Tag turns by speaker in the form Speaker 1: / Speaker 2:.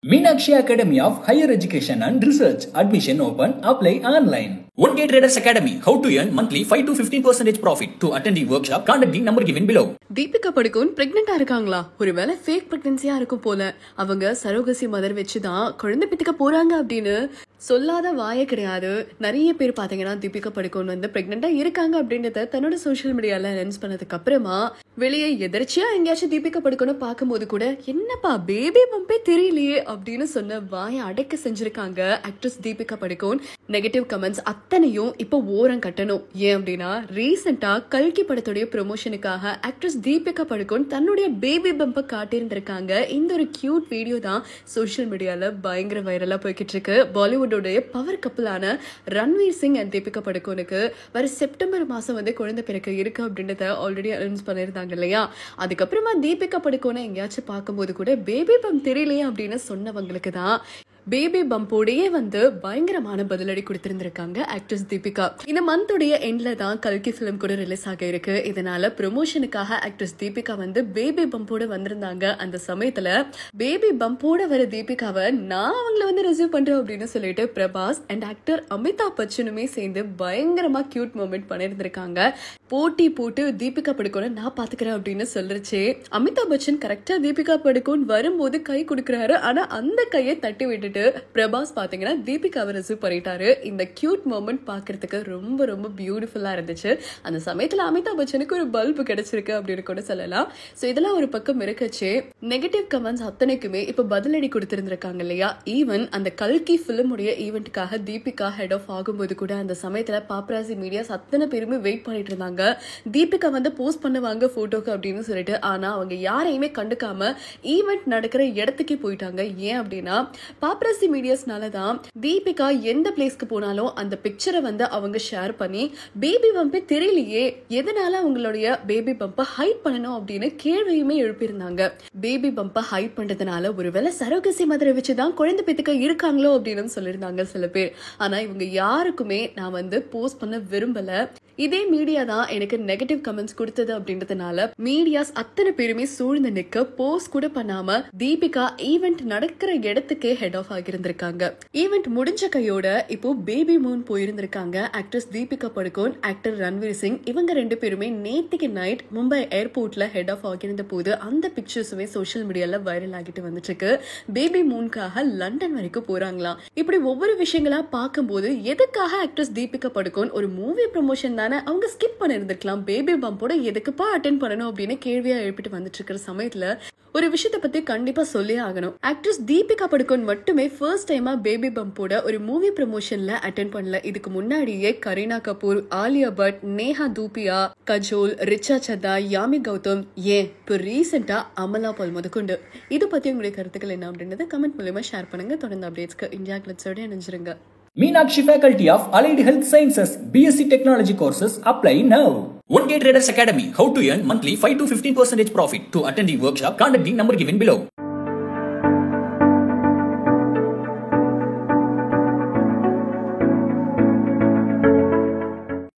Speaker 1: Meenakshi Academy of Higher Education and Research. Admission open. Apply online. 1K Traders Academy. How to earn monthly 5 to 15% profit. To attend the workshop, contact the number given below.
Speaker 2: Deepika Padukone பிரெக்னெண்டா இருக்காங்களா? ஒருவேளை fake பிரெக்னன்சியா இருக்கும் போல. அவங்க surrogacy mother வச்சுதான் குழந்தை பெத்துக்க போறாங்க அப்படின்னு சொல்லாத வாயே கிடையாது. நிறைய பேர் பாத்தீங்கன்னா தீபிகா படுகோன் வந்து பிரெக்னெண்டா இருக்காங்க அப்படின்றத தன்னோட சோசியல் மீடியால அனௌன்ஸ் பண்ணதுக்கு அப்புறமா வெளியே எதிர்ச்சியா எங்கேயாச்சும் தீபிகா படுகோன்னு பார்க்கும்போது கூட என்னப்பா பேபி பம்பே தெரியலையே அப்படின்னு சொன்ன வாயை அடைக்க செஞ்சிருக்காங்க actress Deepika Padukone. Negative comments அத்தனையும் இப்போ ஓரம் கட்டணும். ஏன் அப்படின்னா ரீசெண்டா கல்கி படத்துடைய ப்ரொமோஷனுக்காக ஆக்ட்ரஸ் தீபிகா படுகோன் தன்னுடைய பேபி பம்பை காட்டியிருந்திருக்காங்க. இந்த ஒரு கியூட் வீடியோ தான் சோசியல் மீடியால பயங்கர வைரலா போய்கிட்டு இருக்கு. பாலிவுட் பவர் கப்பலான ரன்வீர் சிங் அண்ட் தீபிகா படுகோனுக்கு வர செப்டம்பர் மாசம் வந்து குழந்தை பிறக்க இருக்கு அப்படின்றத ஆல்ரெடி அனௌன்ஸ் பண்ணிருந்தாங்க இல்லையா? அதுக்கப்புறமா தீபிகா படுகோனை எங்கேயாச்சும் பார்க்கும்போது கூட பேபி பம்ப் தெரியலையா அப்படின்னு சொன்னவங்களுக்கு தான் பேபி பம்போடையே வந்து பயங்கரமான பதிலடி கொடுத்திருந்திருக்காங்க ஆக்ட்ரஸ் தீபிகா. இந்த மந்தோடைய எண்ட்ல தான் கல்கி பிலிம் கூட ரிலீஸ் ஆக இருக்கு. இதனால ப்ரொமோஷனுக்காக ஆக்ட்ரஸ் தீபிகா வந்து பேபி பம்போட வந்திருந்தாங்க. அந்த சமயத்துல பேபி பம்போட வர தீபிகாவை நான் அவங்களை வந்து ரிசீவ் பண்றேன் அப்படின்னு சொல்லிட்டு பிரபாஸ் அண்ட் ஆக்டர் அமிதாப் பச்சனுமே சேர்ந்து பயங்கரமா கியூட் மூமெண்ட் பண்ணிருந்திருக்காங்க. போட்டி போட்டு தீபிகா படுகோனை நான் பாத்துக்கிறேன் அப்படின்னு சொல்லிருச்சு. அமிதாப் பச்சன் கரெக்டா தீபிகா படுகோன் வரும்போது கை கொடுக்குறாரு. ஆனா அந்த கையை தட்டி விட்டு பிரபாஸ் பாத்தீங்கன்னா தீபிகாவை ரிசீவ் பண்ணிட்டாரு. இந்த கியூட் மொமெண்ட் பாக்குறதுக்கு ரொம்ப ரொம்ப பியூட்டிஃபுல்லா இருந்துச்சு. அந்த சமயத்துல அமிதாப் பச்சனுக்கு ஒரு பல்பு கிடைச்சிருக்கு அப்படின்னு கூட சொல்லலாம். சோ இதெல்லாம் ஒரு பக்கம் இருக்கச்சு. நெகட்டிவ் கமெண்ட்ஸ் அத்தனைக்குமே இப்ப பதிலடி கொடுத்திருந்திருக்காங்க இல்லையா? ஈவன் அந்த கல்கி பிலிமுடைய ஈவெண்ட்டுக்காக தீபிகா ஹெட் ஆஃப் ஆகும்போது கூட அந்த சமயத்துல பாப்ராசி மீடியாஸ் அத்தனை பேருமே வெயிட் பண்ணிட்டு இருந்தாங்க. தீபிகா வந்து போஸ்ட் பண்ணுவாங்க போட்டோக்கு அப்படின்னு சொல்லிட்டு. ஆனா அவங்க யாரையுமே கண்டுக்காம ஈவெண்ட் நடக்கிற இடத்துக்கே போயிட்டாங்க. ஏன் அப்படின்னா பாப்ராசி மீடியாஸ்னாலதான் தீபிகா எந்த பிளேஸ்க்கு போனாலும் அந்த பிக்சரை வந்து அவங்க ஷேர் பண்ணி பேபி பம்பே தெரியலையே, எதனால அவங்களுடைய பேபி பம்பை ஹைட் பண்ணணும் அப்படின்னு கேள்வியுமே எழுப்பியிருந்தாங்க. பேபி பம்பை ஹைட் பண்றதுனால ஒருவேளை சரோகசி மதரை வச்சுதான் குழந்தை பெத்துக்க இருக்காங்களோ அப்படின்னு சொல்லியிருந்தாங்க சில பேர். ஆனா இவங்க யாருக்குமே நான் வந்து போஸ்ட் பண்ண விரும்பல. இதே மீடியா தான் எனக்கு நெகட்டிவ் கமெண்ட்ஸ் கொடுத்தது அப்படின்றதுனால மீடியாஸ் அத்தனை பேருமே சூழ்ந்து நிக்க போஸ்ட் கூட பண்ணாம தீபிகா ஈவெண்ட் நடக்கிற இடத்துக்கே ஹெட் ஆஃப் ஆகியிருந்திருக்காங்க. ஈவெண்ட் முடிஞ்ச கையோட இப்போ பேபி மூன் போயிருந்திருக்காங்க ஆக்ட்ரஸ் தீபிகா படுகோன், ஆக்டர் ரன்வீர் சிங். இவங்க ரெண்டு பேருமே நேத்திக்கு நைட் மும்பை ஏர்போர்ட்ல ஹெட் ஆஃப் ஆகியிருந்த போது அந்த பிக்சர்ஸுமே சோசியல் மீடியால வைரல் ஆகிட்டு வந்துட்டு இருக்கு. பேபி மூனுக்காக லண்டன் வரைக்கும் போறாங்களாம். இப்படி ஒவ்வொரு விஷயங்களா பார்க்கும்போது எதுக்காக ஆக்ட்ரஸ் தீபிகா படுகோன் ஒரு மூவி ப்ரமோஷன் அவங்க ஸ்கிப் பண்ணிருந்திருக்கலாம், பேபி பம்போட எதுக்குப்பா அட்டென்ட் பண்ணணும் அப்படின்னு கேள்வியா எழுப்பிட்டு வந்துட்டு இருக்கிற சமயத்துல ஒரு விஷயத்தை பத்தி கண்டிப்பா சொல்லி ஆகணும். ஆக்ட்ரஸ் தீபிகா படுகோன் மட்டுமே ஃபர்ஸ்ட் டைமா பேபி பம்போட ஒரு மூவி ப்ரமோஷன்ல அட்டென்ட் பண்ணல. இதுக்கு முன்னாடியே கரீனா கபூர், ஆலியா பட், நேஹா தூபியா, கஜோல், ரிச்சா சத்தா, யாமி கௌதம், ஏன் இப்போ ரீசெண்டா அமலா பால் முதற்கொண்டு. இது பத்தி உங்களுடைய கருத்துக்கள் என்ன அப்படின்றத கமெண்ட் மூலமா ஷேர் பண்ணுங்க. தொடர்ந்து அப்டேட்ஸ்க்கு இந்தியா கிளிட்ஸோட இணைஞ்சிருங்க.
Speaker 1: Meenakshi Faculty of Allied Health Sciences BSc Technology courses apply now. 1K Traders Academy. How to earn monthly 5 to 15% profit. To attend the workshop, contact the number given below.